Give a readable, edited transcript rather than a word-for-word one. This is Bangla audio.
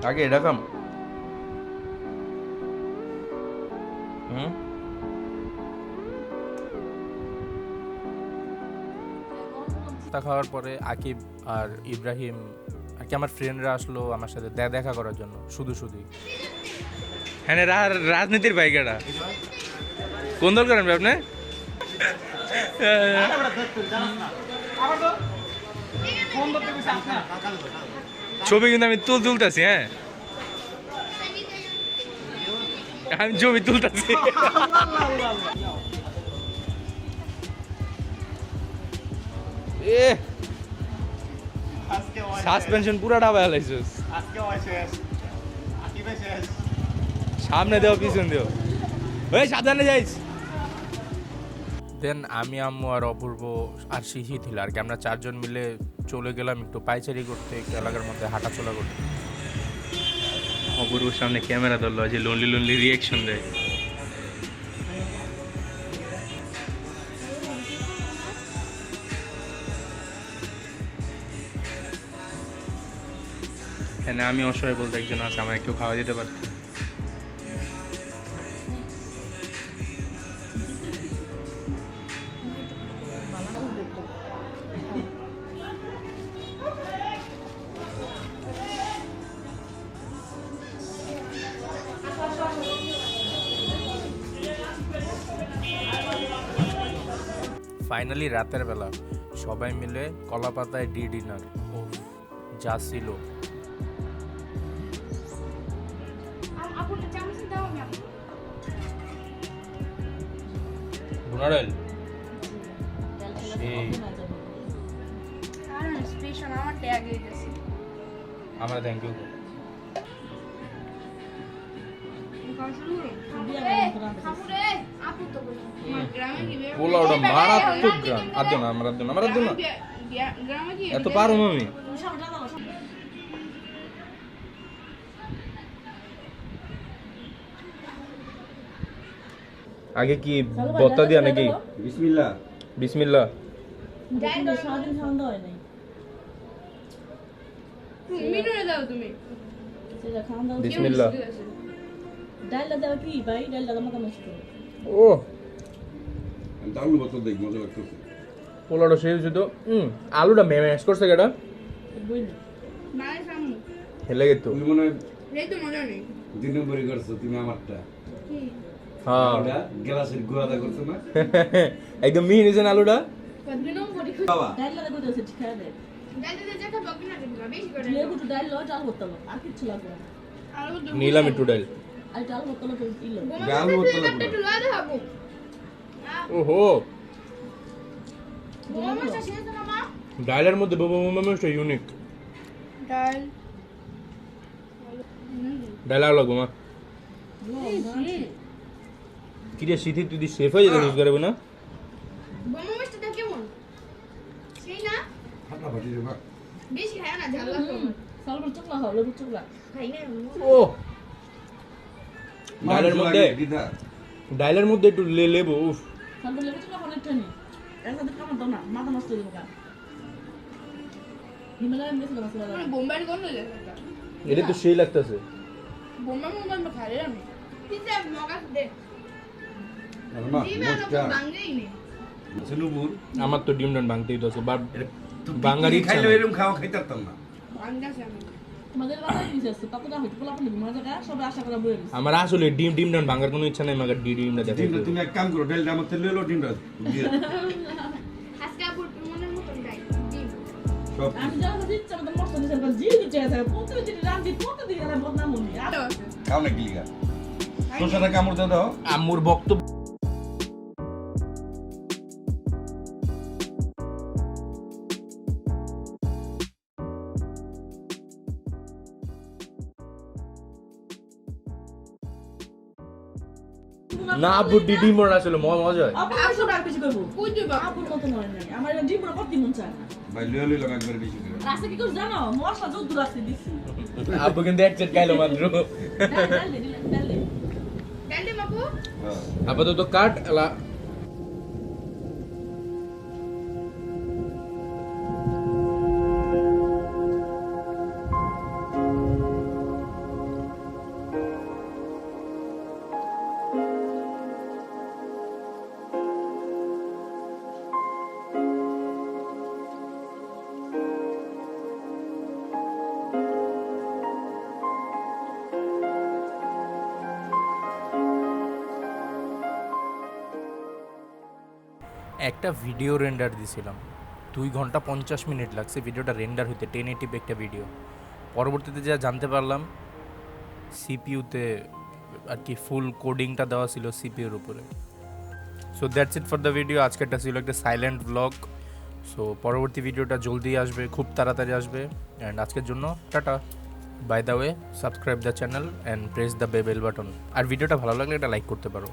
আগে এটা খাম। খাওয়ার পরে আকিব আর ইব্রাহিম আর কি আমার ফ্রেন্ডরা আসলো আমার সাথে দেখা করার জন্য শুধু শুধুই। হ্যাঁ রাজনীতির বাইকেরা কোন দল করেন আপনি? ছবি কিন্তু আমি তুলতেছি। হ্যাঁ আমি ছবি তুলতেছি। সাসপেনশন পুরাটা বেলাইছিস। সামনে দেও পিছন দেও, ওই সাবধানে যাইস। দেন আমি আম্মু আর অপূর্ব আর শিশি ছিল আর কি, আমরা চারজন মিলে চলে গেলাম একটু পাইচারি করতে, একটু এলাকার মধ্যে হাঁটাচলা করতে। অপূর্বর সামনে ক্যামেরা ধরলো, যে লোনলি লোনলি রিয়াকশন দেয়। এখানে আমি অসহায় বলতে একজন আছে, আমার একটু খাওয়া দিতে পারত। ফাইনালি রাতের বেলা সবাই মিলে কলা পাতায় ডিনার। ও যা ছিল। আমার থ্যাংক ইউ। পোলাওটা মারাত্মক গ্রাম। আদো না আমার, আদো না আমার, আদো না এত পারো আমি। আগে কি বত্তা দিয়া নাকি? বিসমিল্লাহ বিসমিল্লাহ। বিসমিল্লাহ। ডালটা দাও কি ভাই? ডালটা মাথা নষ্ট। ও ডাল বতল দেখ, মজা লাগতেছে। পোলাওটা সেই হচ্ছে তো। আলুটা ম্যাশ করছে কেটা হেলে গেত। তুমি মনে হয় দুই নম্বরই করছো তুমি আমারটা। হ্যাঁ গ্লাসের গোড়াটা করছো না? একদম মিহি নিয়েছেন আলুটা। বাবা ডালটা দেখো তো ঠিক আছে দে। ডালটা দে যা খাবো কিনা দেখবা বেশি করে। লেবু তো ডাল লও, ডাল করতে হবে আর কিছু লাগবে না। নিলাম একটু ডাল। আর ডাল করতে হবে তো ইলো। গাল বতল একটু লয় দেখাবো। ওহো মোমোটা শেষ না মা? ডালের মধ্যে মোমোটা ইউনিক। ডাল ডাল লাগবো মা। কি রে সিথি, তুই শেফ হয়ে যেতে নিজ করবো না? মোমোটা কেমন? সেই না? ফাটাফাটি রে বাপ। বেশি খায় না, ঝাল লাগবে। সালমান চকলা খাও, লেবু চকলা খাই না। ও ডালের মধ্যে একটু লেবু। উফ সালমান লেবু চকলা অনেকটা নি একসাথে খাবার দাও না, মাথা নষ্ট হয়ে যাবে। হিমালয়ান গেছিল মশলা দাও। বোম্বাই কোন লইলে? এটা তো সেই লাগতেছে। বোম্বাই খাই আমি। তিনটা মগা দে। মা মোটা ভাঙেই নে। সেলুবুর আমার তো ডিম ডান ভাঙতেই তো আছে, বাট বাঙালি খাইলে এরকম খাওয়া খাইতাম না। ভাঙগাছে আমি। তোমাদের বাসায় কি আছে? পাকুদা হইতো পোলা পলি মজা গা সব আশা করা বইরে। আমার আসলে ডিম ডান ভাঙার কোনো ইচ্ছা নাই, মাগার ডিমটা দেখো। ডিমটা তুমি এক কাম করো, ডালটা আমার তেল লইলো, ডিমটা দিয়ে আজকে আপুর মনের মতন ডাই ডিম। সব আমি যা হচ্ছে ইচ্ছা মতো মস্ত দিছে বল জি দিতে আছে প্রত্যেক দিন রান্দি প্রত্যেক দিন এরা বদনাম হনি। খাও না গিলিগা শসাটা কামড় দাও। আম্মুর বক্তব্য না বুদ্ধি ডিম ওর আসলে মজা হয়। আপু আইসো ডাক বেশি করব কই দিবা আপুর কত মনে নাই আমার ডিম পুরো করতে মন চায় না ভাই লইয়া লইলাম একবার বেশি করে। রাস্তা কি করে জানো মশলা দুধ রাখতে দিছি আব্বু কিন্তু এক সেট খাইলো মাত্র। ডাল দে বাপু। হ্যাঁ আপাতত কাট এলা। একটা ভিডিও রেন্ডার দিছিলাম, 2 ঘন্টা 50 মিনিট লাগছে ভিডিওটা রেন্ডার হইতে, 1080p একটা ভিডিও। পরবর্তীতে যা জানতে পারলাম, সিপিইউতে আর কি ফুল কোডিংটা দেওয়া ছিল সিপিইউর উপরে। So that's it for the video. আজকেরটা ছিল একটা সাইলেন্ট ব্লগ। সো পরবর্তী ভিডিওটা জলদি আসবে, খুব তাড়াতাড়ি আসবে। অ্যান্ড আজকের জন্য tata, by the way subscribe the channel and press the bell button. আর ভিডিওটা ভালো লাগলে এটা লাইক করতে পারো।